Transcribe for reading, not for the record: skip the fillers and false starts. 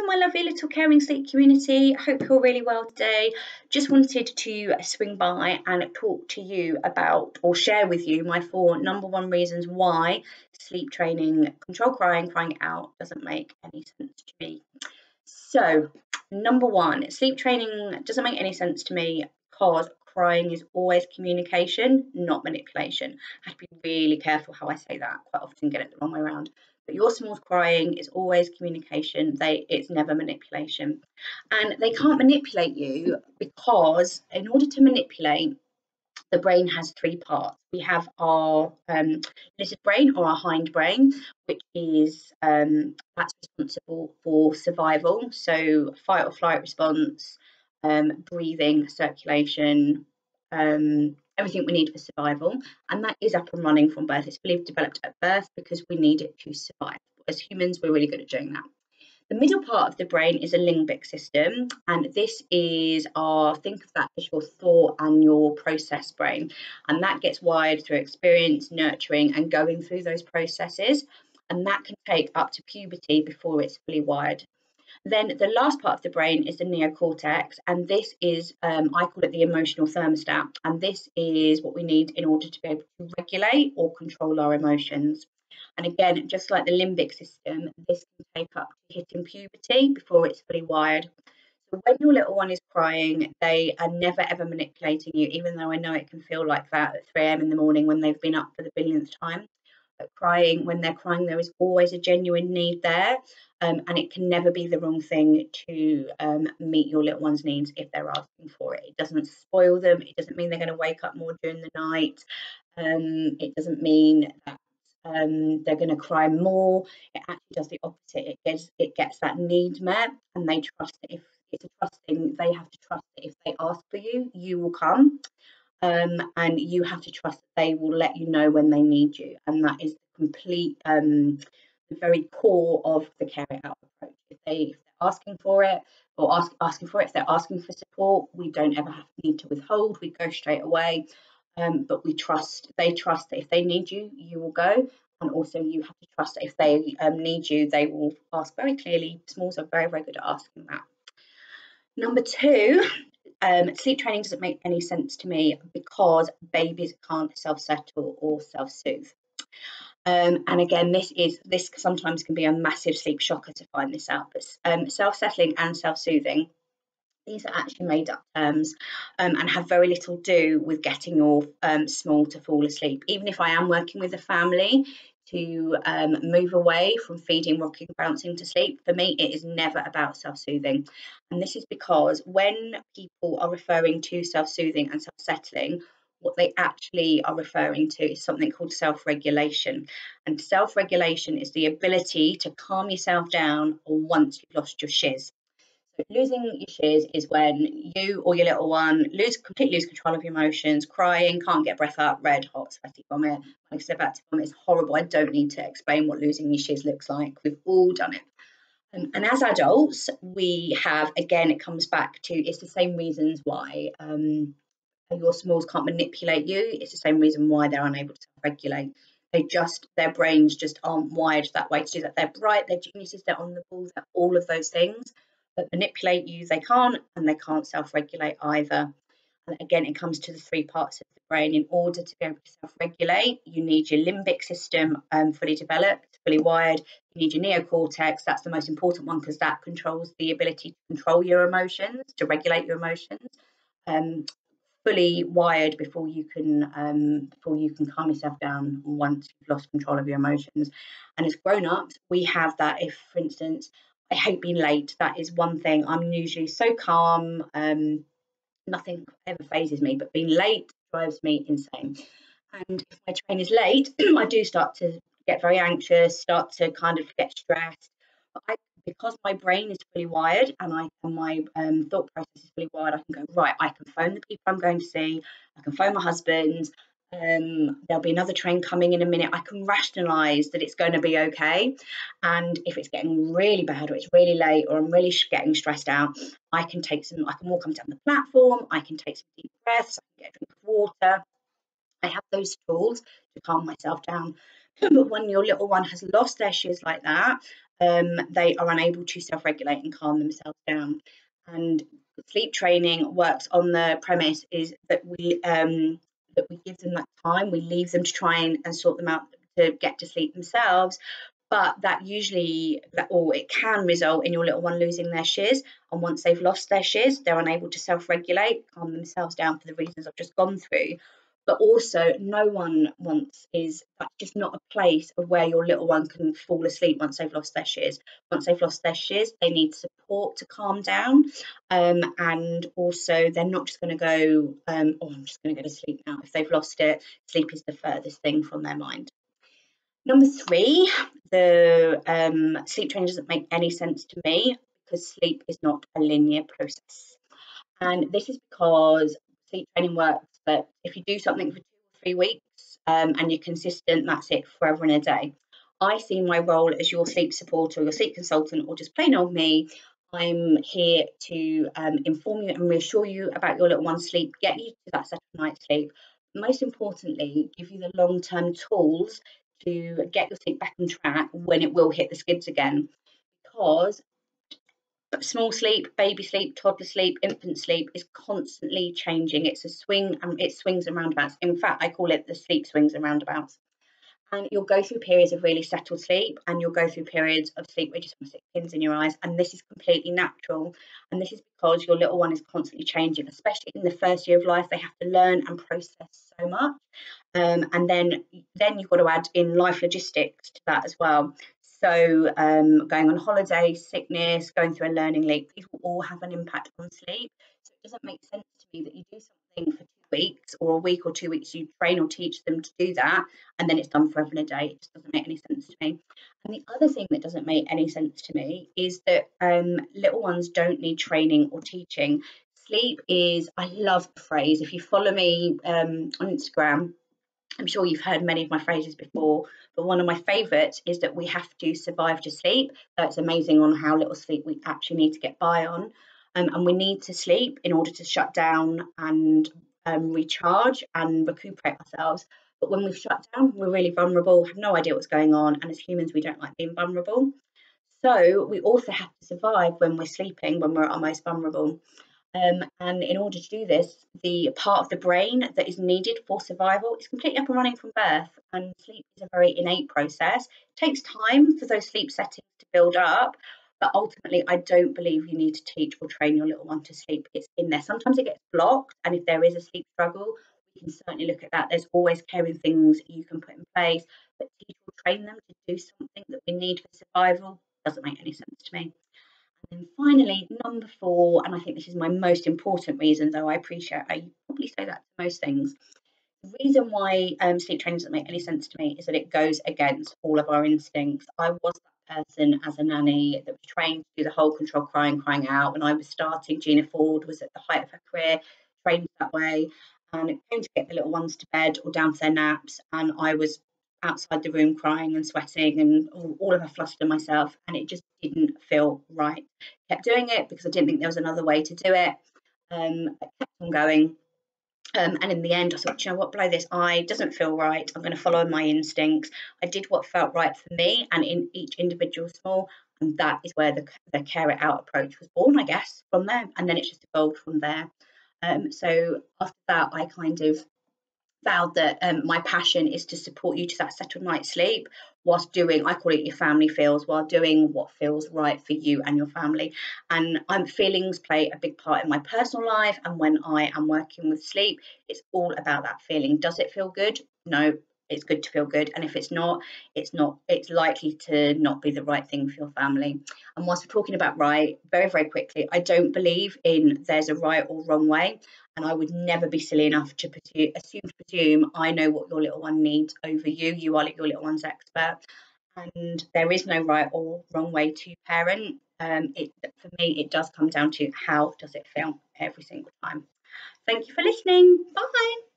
my lovely little Caring Sleep community. I hope you're really well today. Just wanted to swing by and talk to you about, or share with you, my 4 number 1 reasons why sleep training, control crying, crying out doesn't make any sense to me. So, number 1, sleep training doesn't make any sense to me because crying is always communication, not manipulation. I have to be really careful how I say that. Quite often get it the wrong way around. But your small's crying is always communication. It's never manipulation. And they can't manipulate you because in order to manipulate, the brain has 3 parts. We have our lizard brain, or our hindbrain, which is that's responsible for survival. So fight or flight response, breathing, circulation, everything we need for survival. And that is up and running from birth. It's fully developed at birth because we need it to survive. As humans, we're really good at doing that. The middle part of the brain is a limbic system, and this is think of that as your thought and your process brain, and that gets wired through experience, nurturing, and going through those processes, and that can take up to puberty before it's fully wired. Then the last part of the brain is the neocortex, and this is, I call it the emotional thermostat, and this is what we need in order to be able to regulate or control our emotions. And again, just like the limbic system, this can take up to hitting puberty before it's fully wired. So when your little one is crying, they are never ever manipulating you, even though I know it can feel like that at 3 a.m. in the morning when they've been up for the billionth time. But when they're crying, there is always a genuine need there, and it can never be the wrong thing to meet your little one's needs if they're asking for it. It doesn't spoil them. It doesn't mean they're going to wake up more during the night. It doesn't mean that they're going to cry more. It actually does the opposite. It gets that need met, and they trust that if it's a trust thing, they have to trust that if they ask for you, you will come. And you have to trust that they will let you know when they need you, and that is the complete, the very core of the care it out approach. If they're asking for it, or asking for it, if they're asking for support, we don't ever need to withhold. We go straight away. But they trust that if they need you, you will go, and also you have to trust that if they need you, they will ask very clearly. Smalls are very, very good at asking that. Number 2, sleep training doesn't make any sense to me because babies can't self-settle or self-soothe. And again, this sometimes can be a massive sleep shocker to find this out. But self-settling and self-soothing, these are actually made up terms, and have very little to do with getting your small to fall asleep. Even if I am working with a family to move away from feeding, rocking, bouncing to sleep, for me it is never about self-soothing. And this is because when people are referring to self-soothing and self-settling, what they actually are referring to is something called self-regulation. And self-regulation is the ability to calm yourself down once you've lost your shiz. Losing your shiz is when you or your little one completely lose control of your emotions, crying, can't get breath up, red hot, sweaty vomit. Like I said, about to vomit is horrible. I don't need to explain what losing your shiz looks like. We've all done it. And as adults, we have, again, it comes back to, it's the same reasons why your smalls can't manipulate you. It's the same reason why they're unable to self-regulate. Their brains just aren't wired that way to do that. They're bright, they're geniuses, they're on the ball, they're all of those things. But manipulate you, they can't, and they can't self-regulate either. And again, it comes to the 3 parts of the brain. In order to be able to self-regulate, you need your limbic system fully developed, fully wired. You need your neocortex. That's the most important one because that controls the ability to control your emotions, to regulate your emotions. Fully wired before you can calm yourself down once you've lost control of your emotions. And as grown-ups, we have that. If, for instance, I hate being late, that is one thing. I'm usually so calm, nothing ever phases me, but being late drives me insane. And if my train is late, I do start to get very anxious, start to kind of get stressed. But because my brain is fully wired and my thought process is fully wired, I can go, right, I can phone the people I'm going to see, I can phone my husband, there'll be another train coming in a minute. I can rationalise that it's going to be okay. And if it's getting really bad or it's really late or I'm really getting stressed out, I can walk up and down the platform, I can take some deep breaths, I can get a drink of water. I have those tools to calm myself down. But when your little one has lost their shiz like that, they are unable to self-regulate and calm themselves down. And sleep training works on the premise is that we give them that time, we leave them to try and sort them out to get to sleep themselves. But that usually, or it can result in your little one losing their shiz. And once they've lost their shiz, they're unable to self-regulate, calm themselves down for the reasons I've just gone through. But also, no one wants that's just not a place of where your little one can fall asleep once they've lost their shiz. Once they've lost their shiz, they need support to calm down. And also, they're not just going to go, oh, I'm just going to go to sleep now. If they've lost it, sleep is the furthest thing from their mind. Number 3, the sleep training doesn't make any sense to me because sleep is not a linear process. And this is because sleep training works that if you do something for 2 or 3 weeks and you're consistent, that's it, forever and a day. I see my role as your sleep supporter or your sleep consultant or just plain old me. I'm here to inform you and reassure you about your little one's sleep, get you to that settled night's sleep. Most importantly, give you the long-term tools to get your sleep back on track when it will hit the skids again. Because small sleep, baby sleep, toddler sleep, infant sleep is constantly changing. It's a swing and it swings and roundabouts. In fact, I call it the sleep swings and roundabouts. And you'll go through periods of really settled sleep and you'll go through periods of sleep where you just want to stick pins in your eyes. And this is completely natural. And this is because your little one is constantly changing, especially in the first year of life. They have to learn and process so much. And then you've got to add in life logistics to that as well. So going on holiday, sickness, going through a learning leap, these will all have an impact on sleep. So it doesn't make sense to me that you do something for 2 weeks or a week or 2 weeks, you train or teach them to do that, and then it's done forever and a day. It just doesn't make any sense to me. And the other thing that doesn't make any sense to me is that little ones don't need training or teaching. Sleep is, I love the phrase, if you follow me on Instagram, I'm sure you've heard many of my phrases before, but one of my favourites is that we have to survive to sleep. It's amazing on how little sleep we actually need to get by on. And we need to sleep in order to shut down and recharge and recuperate ourselves. But when we've shut down, we're really vulnerable, have no idea what's going on. And as humans, we don't like being vulnerable. So we also have to survive when we're sleeping, when we're at our most vulnerable. And in order to do this, the part of the brain that is needed for survival is completely up and running from birth. And sleep is a very innate process. It takes time for those sleep settings to build up. But ultimately, I don't believe you need to teach or train your little one to sleep. It's in there. Sometimes it gets blocked. And if there is a sleep struggle, we can certainly look at that. There's always caring things you can put in place. But teach or train them to do something that we need for survival doesn't make any sense to me. And then finally, number 4, and I think this is my most important reason, though I appreciate I probably say that to most things. The reason why sleep training doesn't make any sense to me is that it goes against all of our instincts. I was that person as a nanny that was trained to do the whole control crying out. When I was starting, Gina Ford was at the height of her career, trained that way. And it came to get the little ones to bed or down for their naps, and I was outside the room crying and sweating and all of a fluster myself, and it just didn't feel right. Kept doing it because I didn't think there was another way to do it. I kept on going. And in the end, I thought, you know what, blow this eye, doesn't feel right. I'm going to follow my instincts. I did what felt right for me, and in each individual small, and that is where the care it out approach was born, I guess, from there. And then it's just evolved from there. So after that, I kind of vowed that my passion is to support you to that settled night's sleep whilst doing, I call it your family feels, while doing what feels right for you and your family. And feelings play a big part in my personal life, and when I am working with sleep, it's all about that feeling. Does it feel good? No, it's good to feel good, and if it's not, it's likely to not be the right thing for your family. And whilst we're talking about right, very, very quickly, I don't believe in there's a right or wrong way. And I would never be silly enough to presume I know what your little one needs over you. You are your little one's expert. And there is no right or wrong way to parent. For me, it does come down to how does it feel every single time. Thank you for listening. Bye.